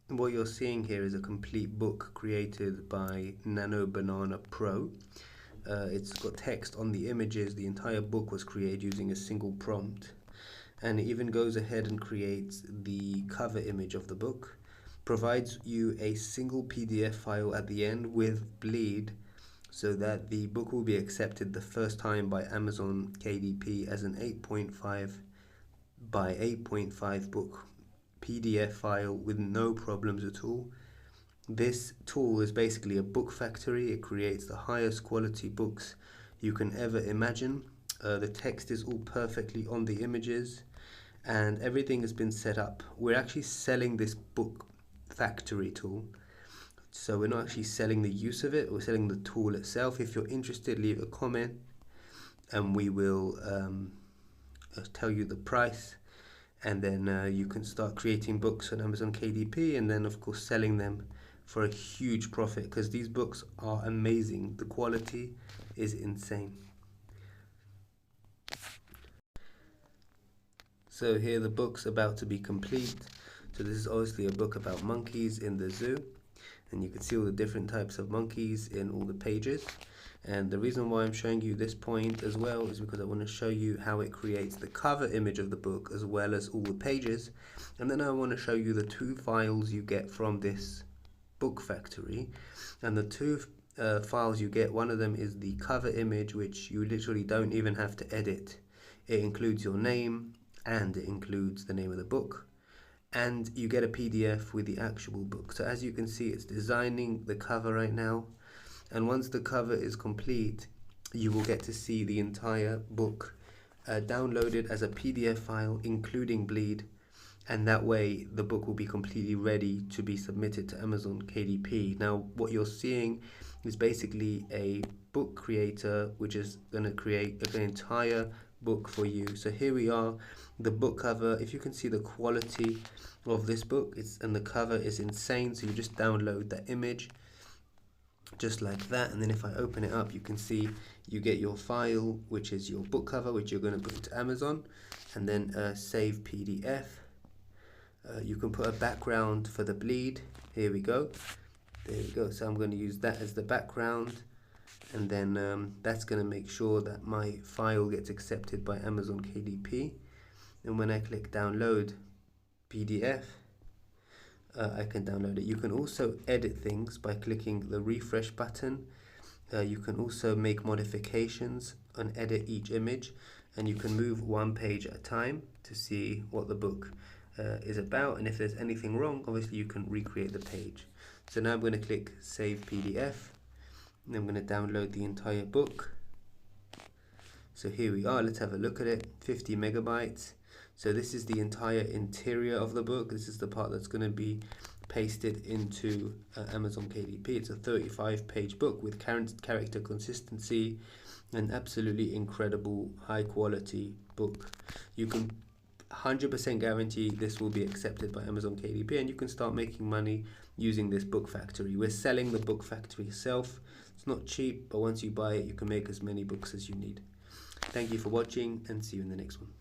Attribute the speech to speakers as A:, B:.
A: what you're seeing here is a complete book created by Nano Banana Pro. It's got text on the images. The entire book was created using a single prompt, and it even goes ahead and creates the cover image of the book, provides you a single PDF file at the end with Bleed, so that the book will be accepted the first time by Amazon KDP as an 8.5 by 8.5 book PDF file with no problems at all. This tool is basically a book factory. It creates the highest quality books you can ever imagine. The text is all perfectly on the images, and everything has been set up. We're actually selling this book factory tool, so we're not actually selling the use of it, we're selling the tool itself. If you're interested, leave a comment and we will tell you the price, and then you can start creating books on Amazon KDP, and then of course selling them for a huge profit, because these books are amazing. The quality is insane. So here the book's about to be complete. So this is obviously a book about monkeys in the zoo, and you can see all the different types of monkeys in all the pages. And the reason why I'm showing you this point as well is because I want to show you how it creates the cover image of the book as well as all the pages. And then I want to show you the two files you get from this book factory. And the two files you get, one of them is the cover image, which you literally don't even have to edit. It includes your name and it includes the name of the book. And you get a PDF with the actual book. So as you can see, it's designing the cover right now. And once the cover is complete, you will get to see the entire book downloaded as a PDF file, including Bleed. And that way the book will be completely ready to be submitted to Amazon KDP. Now what you're seeing is basically a book creator which is going to create an entire book for you. So here we are, the book cover. If you can see the quality of this book, and the cover is insane. So you just download the image just like that, and then if I open it up, you can see you get your file, which is your book cover, which you're going to put into Amazon, and then save PDF. You can put a background for the Bleed. Here we go. There we go. So I'm going to use that as the background, and then that's going to make sure that my file gets accepted by Amazon KDP. And when I click download PDF, I can download it. You can also edit things by clicking the refresh button. You can also make modifications and edit each image, and you can move one page at a time to see what the book is about, and if there's anything wrong, obviously you can recreate the page. So now I'm going to click save PDF, and I'm going to download the entire book. So here we are, let's have a look at it. 50 megabytes. So this is the entire interior of the book. This is the part that's going to be pasted into Amazon KDP. It's a 35-page book with character consistency, an absolutely incredible high quality book. You can 100% guarantee this will be accepted by Amazon KDP, and you can start making money using this book factory. We're selling the book factory itself. It's not cheap, but once you buy it, you can make as many books as you need. Thank you for watching, and see you in the next one.